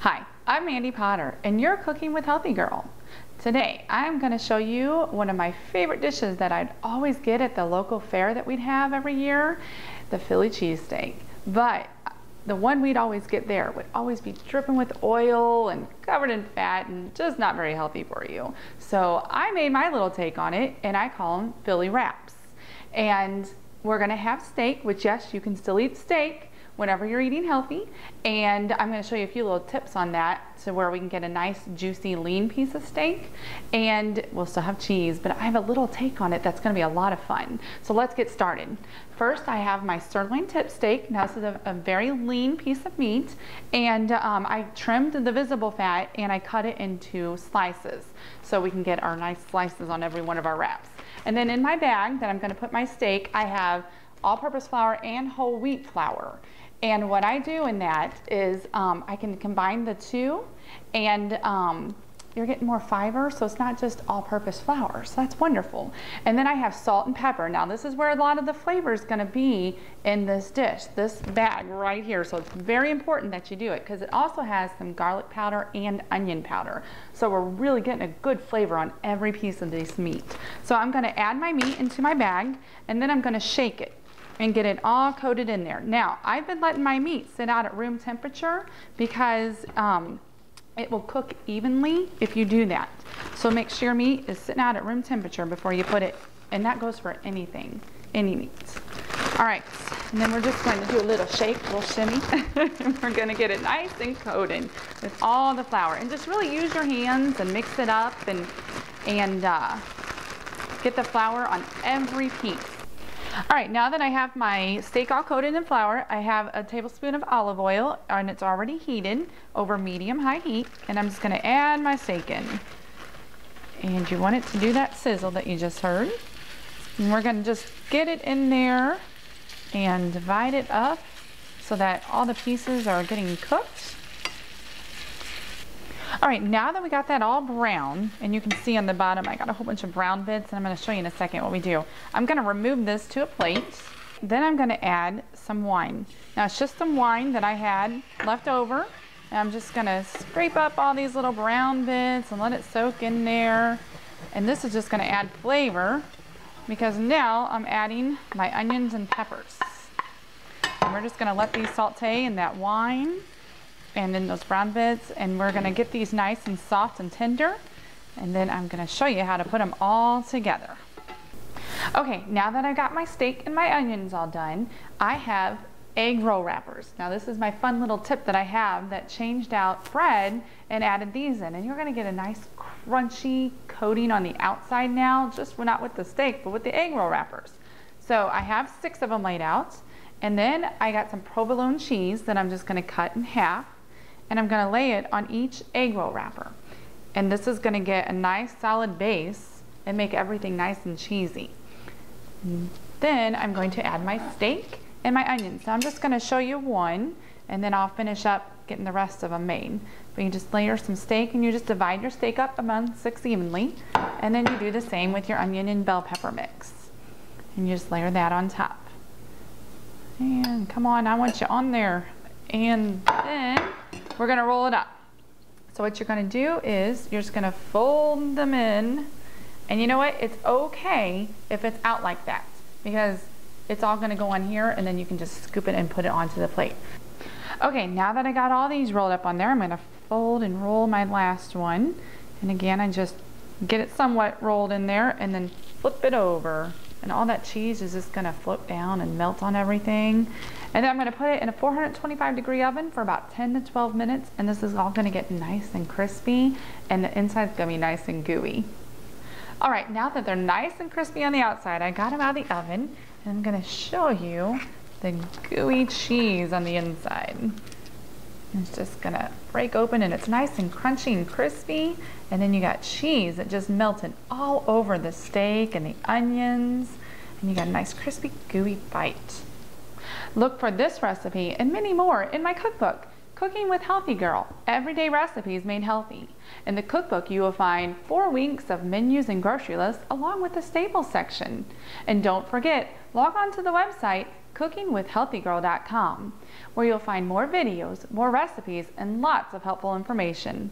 Hi, I'm Mandy Potter, and you're Cooking with Healthy Girl. Today, I'm going to show you one of my favorite dishes that I'd always get at the local fair that we'd have every year, the Philly cheesesteak. But the one we'd always get there would always be dripping with oil and covered in fat and just not very healthy for you. So I made my little take on it, and I call them Philly wraps. And we're going to have steak, which yes, you can still eat steak whenever you're eating healthy, and I'm going to show you a few little tips on that to where we can get a nice juicy lean piece of steak, and we'll still have cheese, but I have a little take on it that's going to be a lot of fun. So let's get started. First, I have my sirloin tip steak. Now this is a very lean piece of meat, and I trimmed the visible fat and I cut it into slices so we can get our nice slices on every one of our wraps. And then in my bag that I'm going to put my steak, I have all-purpose flour and whole wheat flour. And what I do in that is I can combine the two, and you're getting more fiber, so it's not just all-purpose flour, so that's wonderful. And then I have salt and pepper. Now this is where a lot of the flavor is going to be in this dish, this bag right here. So it's very important that you do it because it also has some garlic powder and onion powder. So we're really getting a good flavor on every piece of this meat. So I'm going to add my meat into my bag, and then I'm going to shake it and get it all coated in there. Now, I've been letting my meat sit out at room temperature because it will cook evenly if you do that. So make sure your meat is sitting out at room temperature before you put it, and that goes for anything, any meat. All right, and then we're just going to do a little shake, a little shimmy. And we're gonna get it nice and coated with all the flour. And just really use your hands and mix it up and get the flour on every piece. All right, now that I have my steak all coated in flour, I have a tablespoon of olive oil, and it's already heated over medium-high heat, and I'm just gonna add my steak in. And you want it to do that sizzle that you just heard. And we're gonna just get it in there and divide it up so that all the pieces are getting cooked. All right, now that we got that all brown, and you can see on the bottom I got a whole bunch of brown bits, and I'm going to show you in a second what we do. I'm going to remove this to a plate. Then I'm going to add some wine. Now it's just some wine that I had left over, and I'm just going to scrape up all these little brown bits and let it soak in there. And this is just going to add flavor because now I'm adding my onions and peppers. And we're just going to let these saute in that wine and then those brown bits, and we're gonna get these nice and soft and tender, and then I'm gonna show you how to put them all together. Okay, now that I've got my steak and my onions all done, I have egg roll wrappers. Now this is my fun little tip that I have that changed out bread and added these in, and you're gonna get a nice crunchy coating on the outside now, just not with the steak, but with the egg roll wrappers. So I have 6 of them laid out, and then I got some provolone cheese that I'm just gonna cut in half, and I'm going to lay it on each egg roll wrapper. And this is going to get a nice solid base and make everything nice and cheesy. And then I'm going to add my steak and my onions. So I'm just going to show you one, and then I'll finish up getting the rest of them made. But you just layer some steak, and you just divide your steak up among 6 evenly, and then you do the same with your onion and bell pepper mix. And you just layer that on top. And come on, I want you on there. And then we're gonna roll it up. So what you're gonna do is you're just gonna fold them in, and you know what? It's okay if it's out like that because it's all gonna go on here, and then you can just scoop it and put it onto the plate. Okay, now that I got all these rolled up on there, I'm gonna fold and roll my last one. And again, I just get it somewhat rolled in there and then flip it over. And all that cheese is just gonna float down and melt on everything. And then I'm gonna put it in a 425-degree oven for about 10 to 12 minutes, and this is all gonna get nice and crispy, and the inside's gonna be nice and gooey. All right, now that they're nice and crispy on the outside, I got them out of the oven, and I'm gonna show you the gooey cheese on the inside. It's just gonna break open, and it's nice and crunchy and crispy, and then you got cheese that just melted all over the steak and the onions, and you got a nice crispy gooey bite. Look for this recipe and many more in my cookbook, Cooking with Healthy Girl, Everyday Recipes Made Healthy. In the cookbook, you will find 4 weeks of menus and grocery lists along with the staples section. And don't forget, log on to the website cookingwithhealthygirl.com, where you'll find more videos, more recipes, and lots of helpful information.